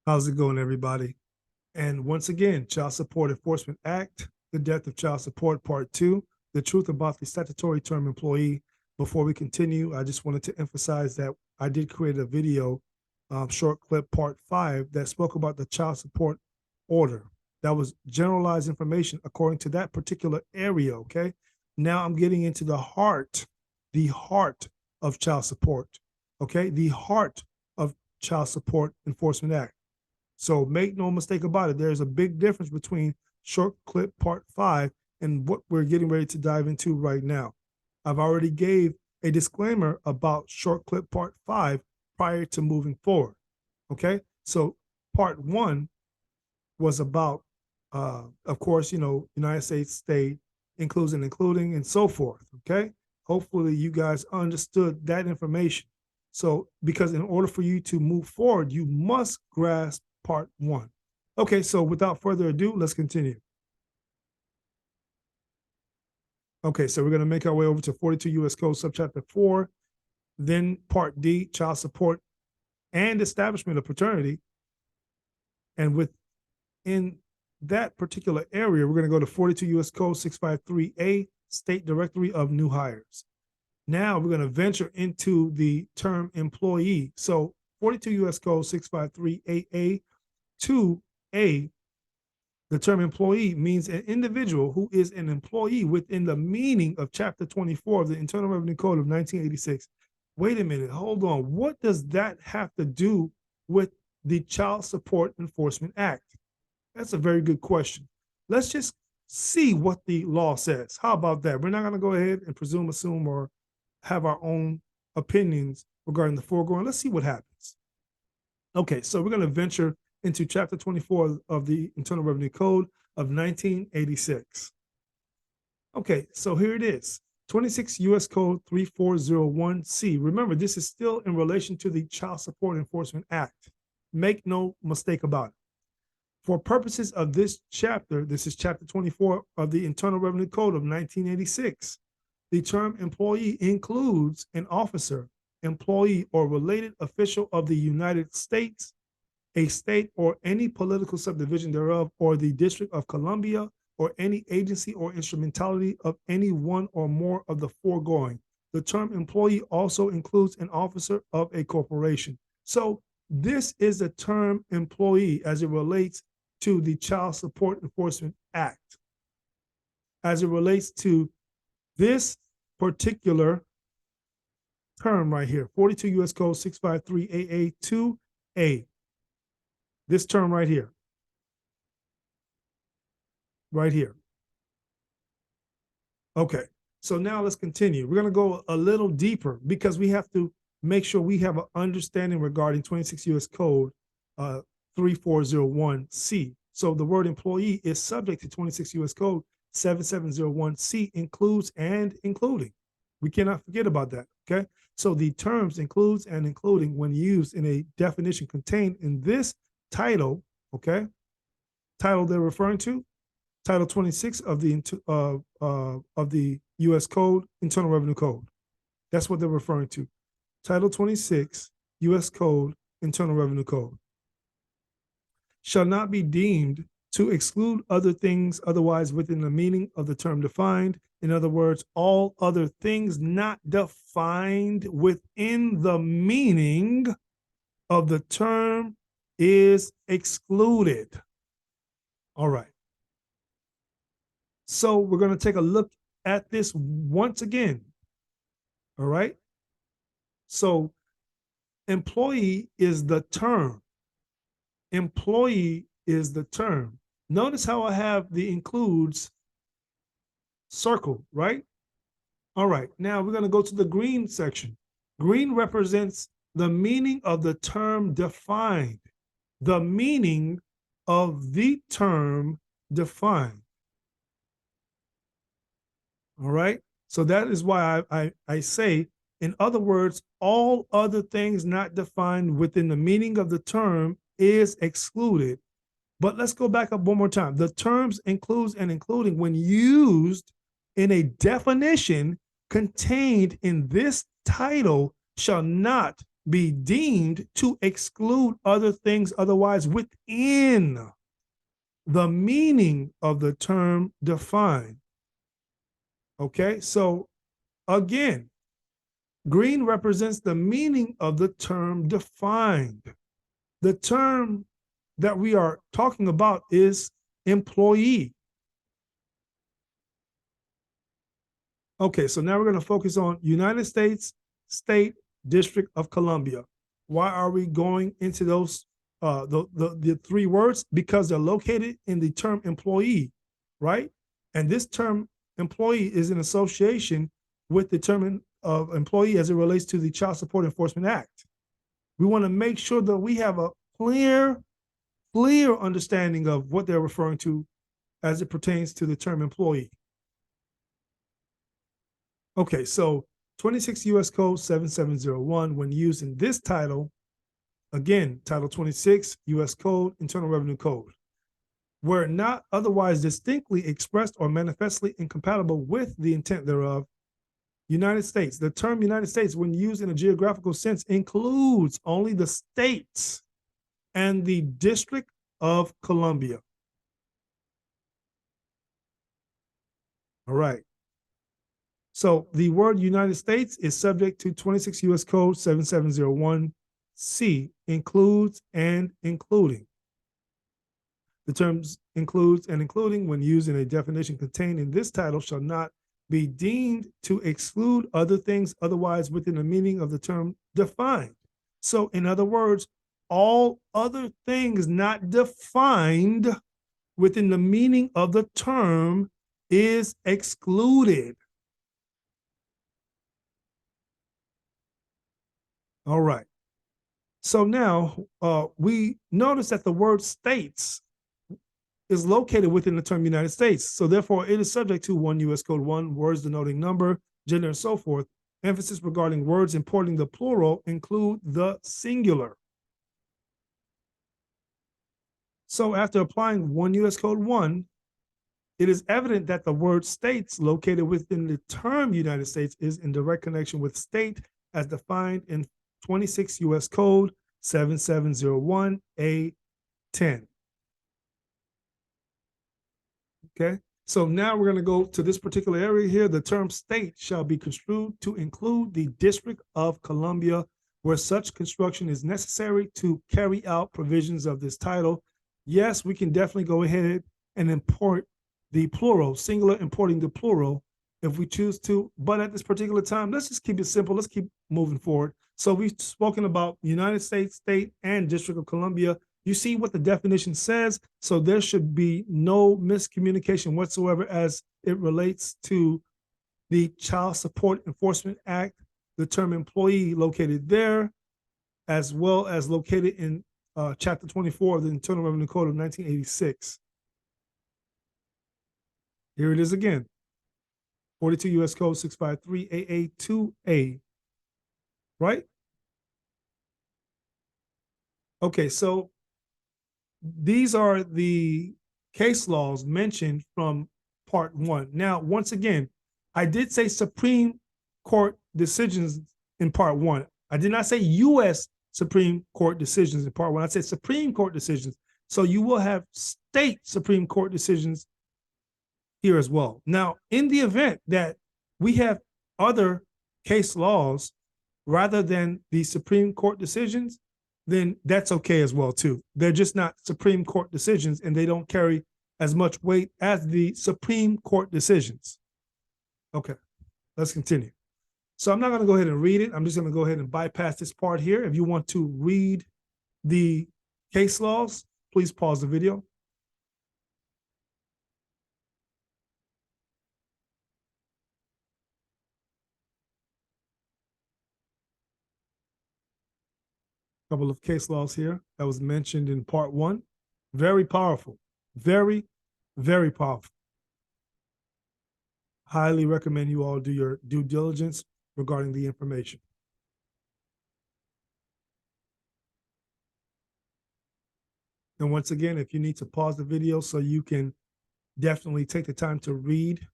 How's it going, everybody? And once again, Child Support Enforcement Act, the death of child support, part 2, the truth about the statutory term employee. Before we continue, I just wanted to emphasize that I did create a video, short clip, part 5, that spoke about the child support order. That was generalized information according to that particular area, okay? Now I'm getting into the heart of child support, okay? The heart of Child Support Enforcement Act. So make no mistake about it. There's a big difference between short clip part 5 and what we're getting ready to dive into right now. I've already gave a disclaimer about short clip part 5 prior to moving forward. Okay, so part 1 was about, of course, United States state includes and including and so forth. Okay, hopefully you guys understood that information. So because in order for you to move forward, you must grasp part 1. Okay, so without further ado, let's continue. Okay, so we're going to make our way over to 42 U.S. Code subchapter 4, then part D, child support and establishment of paternity. And within that particular area, we're going to go to 42 U.S. Code 653A, state directory of new hires. Now we're going to venture into the term employee. So 42 U.S. Code 653AA 2A, the term employee means an individual who is an employee within the meaning of Chapter 24 of the Internal Revenue Code of 1986. Wait a minute, hold on. What does that have to do with the Child Support Enforcement Act? That's a very good question. Let's just see what the law says. How about that? We're not going to go ahead and presume, assume, or have our own opinions regarding the foregoing. Let's see what happens. Okay, so we're going to venture into Chapter 24 of the Internal Revenue Code of 1986. Okay, so here it is, 26 U.S. Code 3401C. Remember, this is still in relation to the Child Support Enforcement Act. Make no mistake about it. For purposes of this chapter, this is Chapter 24 of the Internal Revenue Code of 1986. The term employee includes an officer, employee, or related official of the United States, a state or any political subdivision thereof, or the District of Columbia, or any agency or instrumentality of any one or more of the foregoing. The term employee also includes an officer of a corporation. So this is the term employee as it relates to the Child Support Enforcement Act. As it relates to this particular term right here, 42 U.S. Code 653AA2A. This term right here. Right here. Okay, so now let's continue. We're going to go a little deeper because we have to make sure we have an understanding regarding 26 U.S. Code 3401C. So the word employee is subject to 26 U.S. Code 7701C, includes and including. We cannot forget about that, okay? So the terms includes and including, when used in a definition contained in this title, okay? Title they're referring to, Title 26 of the U.S. Code, Internal Revenue Code. That's what they're referring to. Title 26, U.S. Code, Internal Revenue Code. Shall not be deemed to exclude other things otherwise within the meaning of the term defined. In other words, all other things not defined within the meaning of the term is excluded. All right. So we're going to take a look at this once again. All right. So employee is the term. Employee is the term. Notice how I have the includes circled, right? All right. Now we're going to go to the green section. Green represents the meaning of the term defined. The meaning of the term defined. All right. So that is why I say, in other words, all other things not defined within the meaning of the term is excluded. But let's go back up one more time. The terms includes and including, when used in a definition contained in this title, shall not be deemed to exclude other things otherwise within the meaning of the term defined. Okay, so again, green represents the meaning of the term defined. The term that we are talking about is employee. Okay, so now we're going to focus on United States State District of Columbia. Why are we going into those the three words? Because they're located in the term employee, right? And this term employee is in association with the term of employee as it relates to the Child Support Enforcement Act. We want to make sure that we have a clear understanding of what they're referring to as it pertains to the term employee. Okay, so 26 U.S. Code 7701, when used in this title, again, Title 26 U.S. Code, Internal Revenue Code, were not otherwise distinctly expressed or manifestly incompatible with the intent thereof. United States, the term United States, when used in a geographical sense, includes only the states and the District of Columbia. All right. So the word United States is subject to 26 U.S. Code 7701C, includes and including. The terms includes and including, when used in a definition contained in this title, shall not be deemed to exclude other things otherwise within the meaning of the term defined. So in other words, all other things not defined within the meaning of the term is excluded. All right. So now we notice that the word states is located within the term United States. So therefore, it is subject to 1 U.S. Code 1, words denoting number, gender, and so forth. Emphasis regarding words importing the plural include the singular. So after applying 1 U.S. Code 1, it is evident that the word states located within the term United States is in direct connection with state as defined in 26 U.S. Code 7701A10. Okay, so now we're going to go to this particular area here. The term state shall be construed to include the District of Columbia, where such construction is necessary to carry out provisions of this title. Yes, we can definitely go ahead and import the plural, singular importing the plural if we choose to. But at this particular time, let's just keep it simple. Let's keep moving forward. So we've spoken about United States, state, and District of Columbia. You see what the definition says. So there should be no miscommunication whatsoever as it relates to the Child Support Enforcement Act, the term employee located there, as well as located in Chapter 24 of the Internal Revenue Code of 1986. Here it is again, 42 U.S. Code 653 AA2A, right? Okay, so these are the case laws mentioned from Part 1. Now, once again, I did say Supreme Court decisions in Part 1. I did not say U.S. Supreme Court decisions in Part 1. I said Supreme Court decisions. So you will have state Supreme Court decisions here as well. Now, in the event that we have other case laws rather than the Supreme Court decisions, then that's okay as well too. They're just not Supreme Court decisions and they don't carry as much weight as the Supreme Court decisions. Okay, let's continue. So I'm not going to go ahead and read it. I'm just going to go ahead and bypass this part here. If you want to read the case laws, please pause the video. Couple of case laws here that was mentioned in Part 1. Very powerful, very, very powerful. Highly recommend you all do your due diligence regarding the information. And once again, if you need to pause the video so you can definitely take the time to read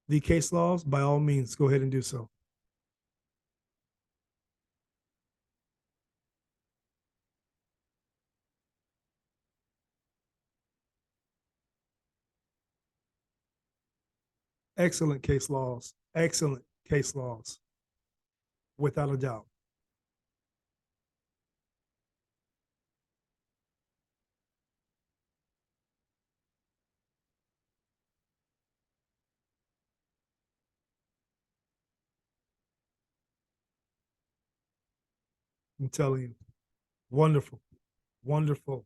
the case laws, by all means, go ahead and do so. Excellent case laws. Excellent case laws. Without a doubt. I'm telling you. Wonderful. Wonderful.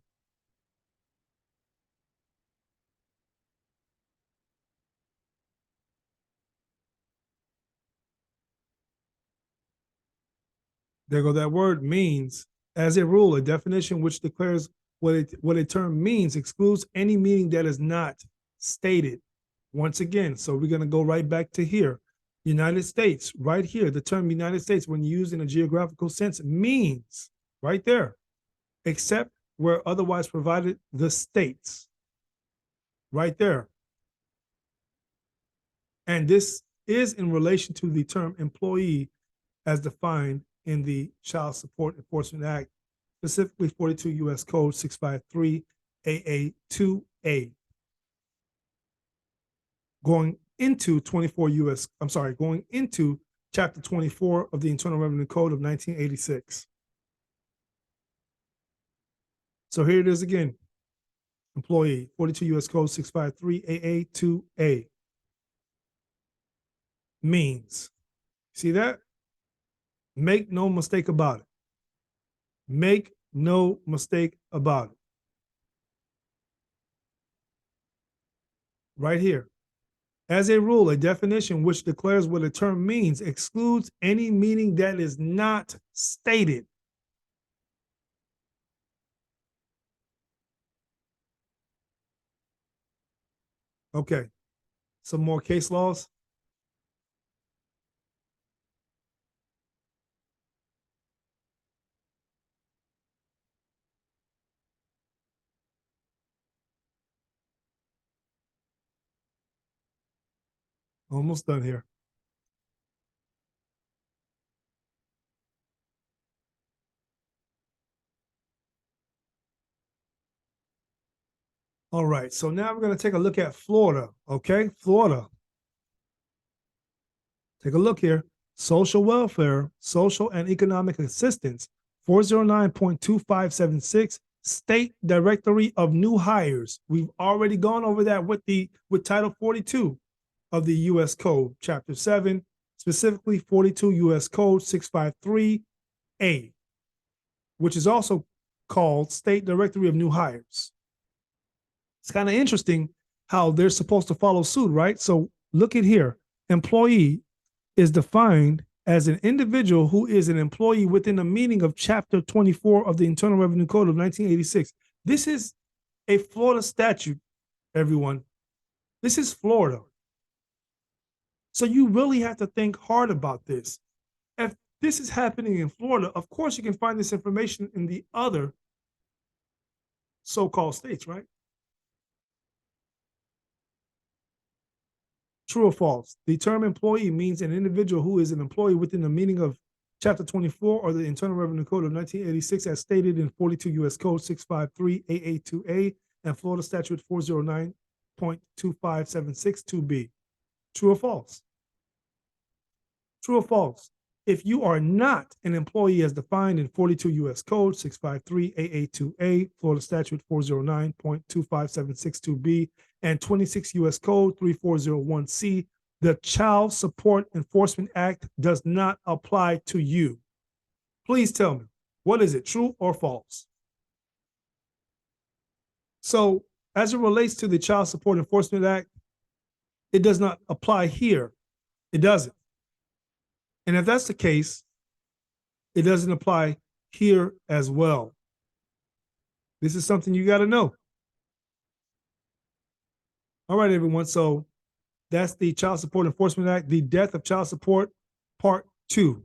There go that word, means. As a rule, a definition which declares what a term means excludes any meaning that is not stated. Once again, so we're going to go right back to here. United States, right here, the term United States, when used in a geographical sense, means, right there, except where otherwise provided, the states. Right there. And this is in relation to the term employee as defined in the Child Support Enforcement Act, specifically 42 U.S. Code 653 AA2A. Going into Chapter 24 of the Internal Revenue Code of 1986. So here it is again. Employee, 42 U.S. Code 653 AA2A. Means. See that? Make no mistake about it. Make no mistake about it. Right here. As a rule, a definition which declares what a term means excludes any meaning that is not stated. Okay. Some more case laws. Almost done here. All right, so now we're going to take a look at Florida, okay? Florida. Take a look here. Social welfare, social and economic assistance, 409.2576, State Directory of New Hires. We've already gone over that with Title 42 of the U.S. Code, Chapter 7, specifically 42 U.S. Code 653A, which is also called State Directory of New Hires. It's kind of interesting how they're supposed to follow suit, right? So look at here. Employee is defined as an individual who is an employee within the meaning of Chapter 24 of the Internal Revenue Code of 1986. This is a Florida statute, everyone. This is Florida. So you really have to think hard about this. If this is happening in Florida, of course you can find this information in the other so-called states, right? True or false? The term employee means an individual who is an employee within the meaning of Chapter 24 or the Internal Revenue Code of 1986 as stated in 42 U.S. Code 653 AA2A and Florida Statute 409.25762B. True or false? True or false? If you are not an employee as defined in 42 U.S. Code 653 AA2A, Florida Statute 409.25762B, and 26 U.S. Code 3401C, the Child Support Enforcement Act does not apply to you. Please tell me, what is it, true or false? So, as it relates to the Child Support Enforcement Act, it does not apply here. It doesn't. And if that's the case, it doesn't apply here as well. This is something you got to know. All right, everyone. So that's the Child Support Enforcement Act, the Death of Child Support, Part 2.